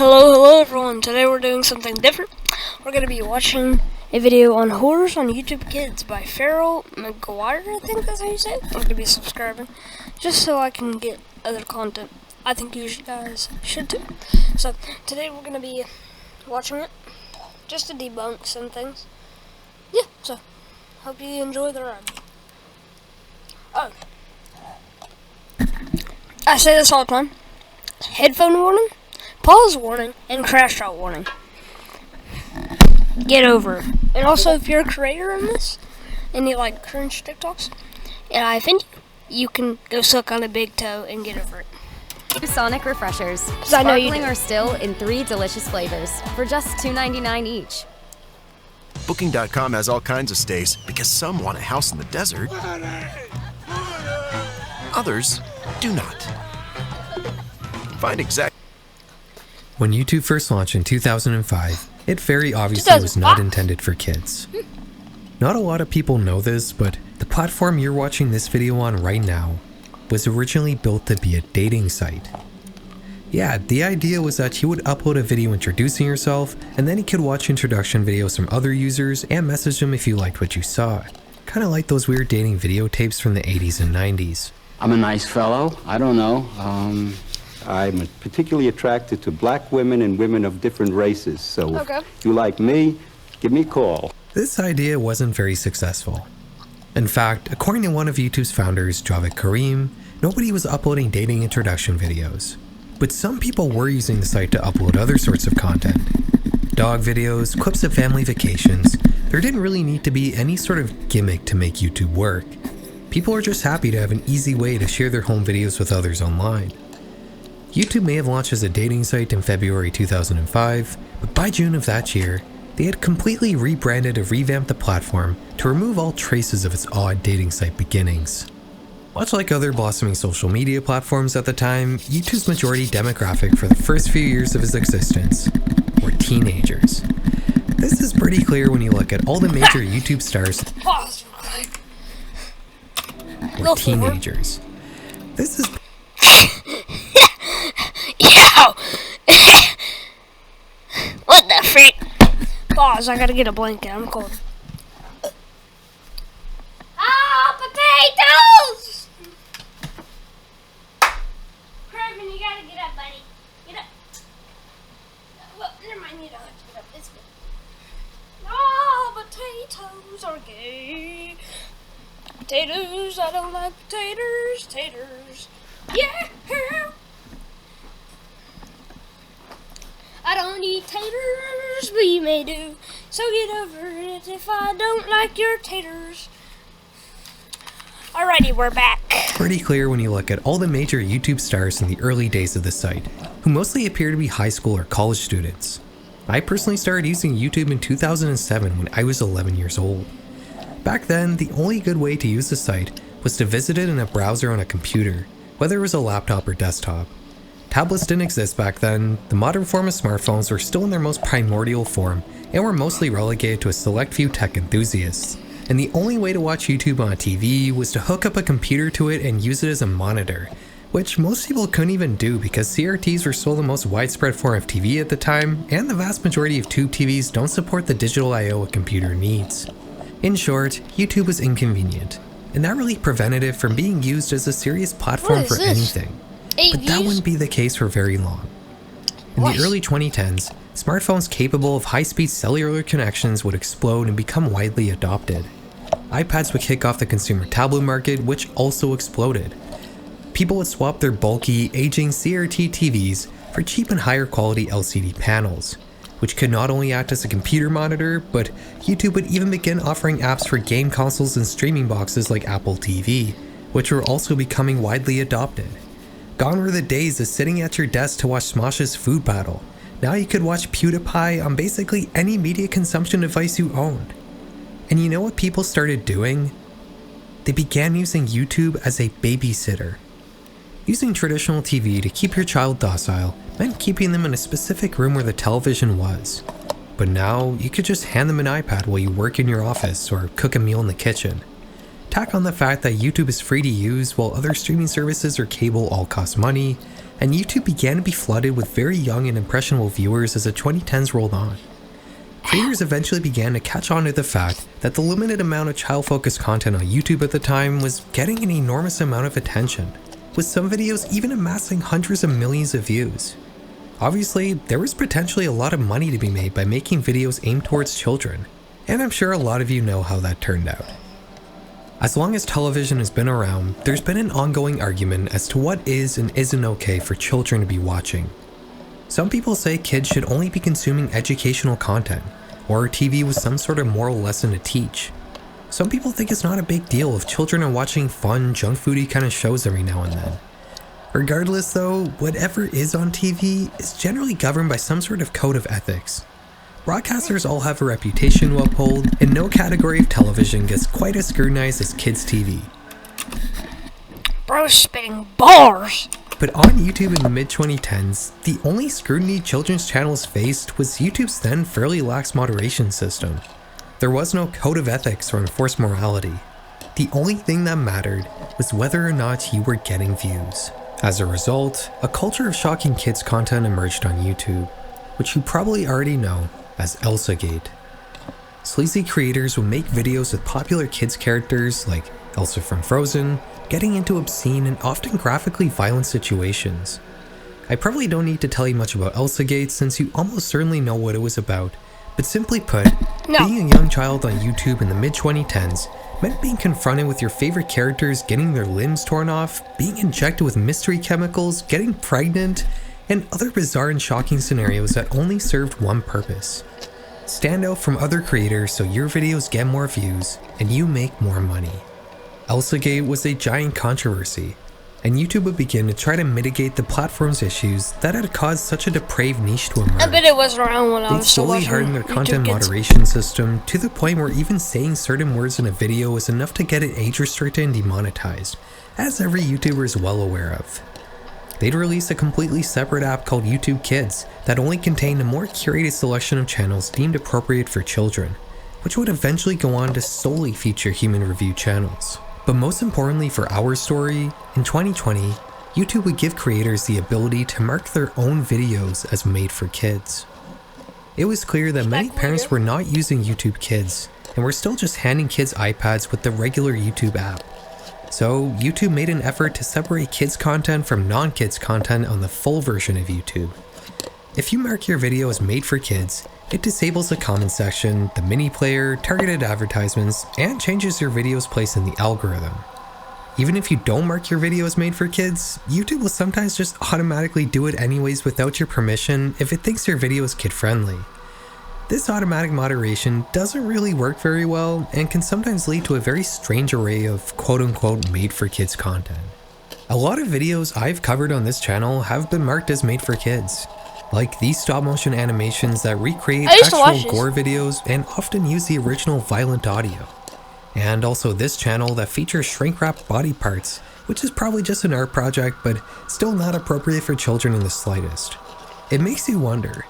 Hello everyone. Today we're doing something different. We're going to be watching a video on horrors on YouTube Kids by Farrell McGuire, I think that's how you say it. I'm going to be subscribing just so I can get other content. I think you guys should too. So today we're going to be watching it just to debunk some things. Yeah, so hope you enjoy the ride. Oh, I say this all the time. Headphone warning, pause warning, and crash out warning. Get over it. And also, if you're a creator in this, and you like cringe TikToks, and I offend you can go suck on a big toe and get over it. Sonic refreshers, I know you sparkling do. or still in 3 delicious flavors for just $2.99 each. Booking.com has all kinds of stays because some want a house in the desert. Others do not. Find exact. When YouTube first launched in 2005, it very obviously was not 2005? intended for kids. Not a lot of people know this, but the platform you're watching this video on right now was originally built to be a dating site. Yeah, the idea was that you would upload a video introducing yourself, and then you could watch introduction videos from other users and message them if you liked what you saw. Kinda like those weird dating videotapes from the 80s and 90s. I'm a nice fellow. I don't know. I'm particularly attracted to black women and women of different races. So Okay. if you like me, give me a call. This idea wasn't very successful. In fact, according to one of YouTube's founders, Javed Karim, nobody was uploading dating introduction videos. But some people were using the site to upload other sorts of content. Dog videos, clips of family vacations. There didn't really need to be any sort of gimmick to make YouTube work. People are just happy to have an easy way to share their home videos with others online. YouTube may have launched as a dating site in February 2005, but by June of that year, they had completely rebranded and revamped the platform to remove all traces of its odd dating site beginnings. Much like other blossoming social media platforms at the time, YouTube's majority demographic for the first few years of its existence were teenagers. This is pretty clear when you look at all the major YouTube stars Pause real quick. were Go for it. teenagers. This is Yow! What the frick? Pause, I gotta get a blanket, I'm cold. Ah, potatoes! Kraven, you gotta get up, buddy. Get up. Well, never mind, you don't have to get up, it's good. Ah, potatoes are gay. Potatoes, I don't like potatoes. Taters. Yeah! I don't eat taters, but you may do. So get over it if I don't like your taters. Alrighty, we're back. pretty clear when you look at all the major YouTube stars in the early days of the site, who mostly appear to be high school or college students. I personally started using YouTube in 2007 when I was 11 years old. Back then, the only good way to use the site was to visit it in a browser on a computer, whether it was a laptop or desktop. Tablets didn't exist back then, the modern form of smartphones were still in their most primordial form, and were mostly relegated to a select few tech enthusiasts. And the only way to watch YouTube on a TV was to hook up a computer to it and use it as a monitor, which most people couldn't even do because CRTs were still the most widespread form of TV at the time, and the vast majority of tube TVs don't support the digital I/O a computer needs. In short, YouTube was inconvenient, and that really prevented it from being used as a serious platform What is for this? anything. But that wouldn't be the case for very long. In What? the early 2010s, smartphones capable of high-speed cellular connections would explode and become widely adopted. iPads would kick off the consumer tablet market, which also exploded. People would swap their bulky, aging CRT TVs for cheap and higher quality LCD panels, which could not only act as a computer monitor, but YouTube would even begin offering apps for game consoles and streaming boxes like Apple TV, which were also becoming widely adopted. Gone were the days of sitting at your desk to watch Smosh's Food Battle. Now you could watch PewDiePie on basically any media consumption device you owned. And you know what people started doing? They began using YouTube as a babysitter. Using traditional TV to keep your child docile meant keeping them in a specific room where the television was. But now, you could just hand them an iPad while you work in your office or cook a meal in the kitchen. Tack on the fact that YouTube is free to use while other streaming services or cable all cost money, and YouTube began to be flooded with very young and impressionable viewers as the 2010s rolled on. Creators eventually began to catch on to the fact that the limited amount of child-focused content on YouTube at the time was getting an enormous amount of attention, with some videos even amassing hundreds of millions of views. Obviously, there was potentially a lot of money to be made by making videos aimed towards children, and I'm sure a lot of you know how that turned out. As long as television has been around, there's been an ongoing argument as to what is and isn't okay for children to be watching. Some people say kids should only be consuming educational content, or TV with some sort of moral lesson to teach. Some people think it's not a big deal if children are watching fun, junk foody kind of shows every now and then. Regardless though, whatever is on TV is generally governed by some sort of code of ethics. Broadcasters all have a reputation to uphold, and no category of television gets quite as scrutinized as kids' TV. Bro's spitting bars! But on YouTube in the mid-2010s, the only scrutiny children's channels faced was YouTube's then fairly lax moderation system. There was no code of ethics or enforced morality. The only thing that mattered was whether or not you were getting views. As a result, a culture of shocking kids content emerged on YouTube, which you probably already know as Elsagate. Sleazy creators would make videos with popular kids characters like Elsa from Frozen, getting into obscene and often graphically violent situations. I probably don't need to tell you much about Elsagate since you almost certainly know what it was about, but simply put, being a young child on YouTube in the mid-2010s meant being confronted with your favorite characters getting their limbs torn off, being injected with mystery chemicals, getting pregnant, and other bizarre and shocking scenarios that only served one purpose: stand out from other creators so your videos get more views and you make more money. Elsagate was a giant controversy, and YouTube would begin to try to mitigate the platform's issues that had caused such a depraved niche to emerge. I bet it was around when I was still slowly watching hardened their YouTube content Kids. moderation system to the point where even saying certain words in a video is enough to get it age restricted and demonetized, as every YouTuber is well aware of. They'd release a completely separate app called YouTube Kids that only contained a more curated selection of channels deemed appropriate for children, which would eventually go on to solely feature human review channels. But most importantly for our story, in 2020, YouTube would give creators the ability to mark their own videos as made for kids. It was clear that many parents were not using YouTube Kids and were still just handing kids iPads with the regular YouTube app. So YouTube made an effort to separate kids content from non-kids content on the full version of YouTube. If you mark your video as made for kids, it disables the comment section, the mini player, targeted advertisements, and changes your video's place in the algorithm. Even if you don't mark your video as made for kids, YouTube will sometimes just automatically do it anyways without your permission if it thinks your video is kid-friendly. This automatic moderation doesn't really work very well and can sometimes lead to a very strange array of quote-unquote made for kids content. A lot of videos I've covered on this channel have been marked as made for kids, like these stop-motion animations that recreate actual gore videos and often use the original violent audio. And also this channel that features shrink-wrapped body parts, which is probably just an art project but still not appropriate for children in the slightest. It makes you wonder,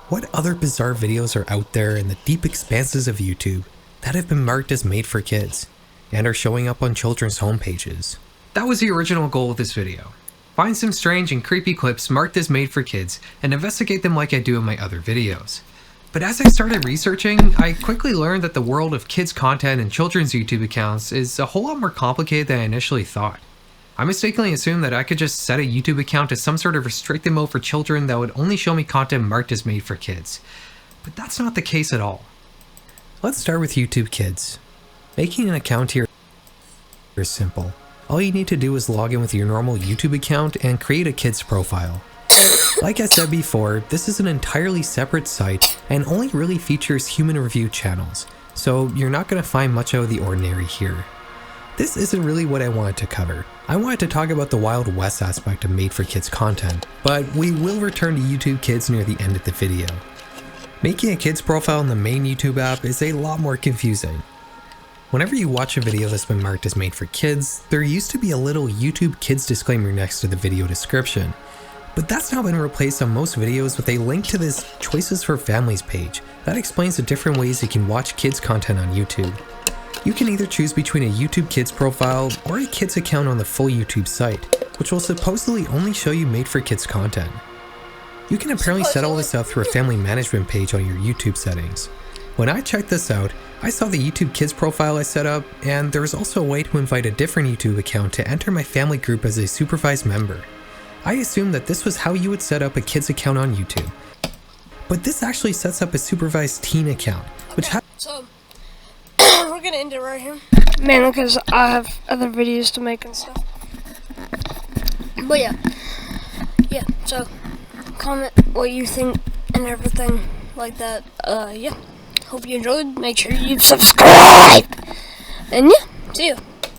what other bizarre videos are out there in the deep expanses of YouTube that have been marked as made for kids and are showing up on children's homepages? That was the original goal of this video. Find some strange and creepy clips marked as made for kids and investigate them like I do in my other videos. But as I started researching, I quickly learned that the world of kids content and children's YouTube accounts is a whole lot more complicated than I initially thought. I mistakenly assumed that I could just set a YouTube account to some sort of restricted mode for children that would only show me content marked as made for kids. But that's not the case at all. Let's start with YouTube Kids. Making an account here is simple. All you need to do is log in with your normal YouTube account and create a kids profile. Like I said before, this is an entirely separate site and only really features human review channels, so you're not going to find much out of the ordinary here. This isn't really what I wanted to cover. I wanted to talk about the Wild West aspect of made for kids content, but we will return to YouTube Kids near the end of the video. Making a kids profile in the main YouTube app is a lot more confusing. Whenever you watch a video that's been marked as made for kids, there used to be a little YouTube Kids disclaimer next to the video description, but that's now been replaced on most videos with a link to this Choices for Families page that explains the different ways you can watch kids content on YouTube. You can either choose between a YouTube Kids profile or a kids account on the full YouTube site, which will supposedly only show you made-for-kids content. You can apparently set all this up through a family management page on your YouTube settings. When I checked this out, I saw the YouTube Kids profile I set up, and there was also a way to invite a different YouTube account to enter my family group as a supervised member. I assumed that this was how you would set up a kids account on YouTube. But this actually sets up a supervised teen account, which So, we're gonna end it right here. Man, because I have other videos to make and stuff. But yeah, so comment what you think and everything like that. Yeah, hope you enjoyed. Make sure you subscribe. And yeah, see you.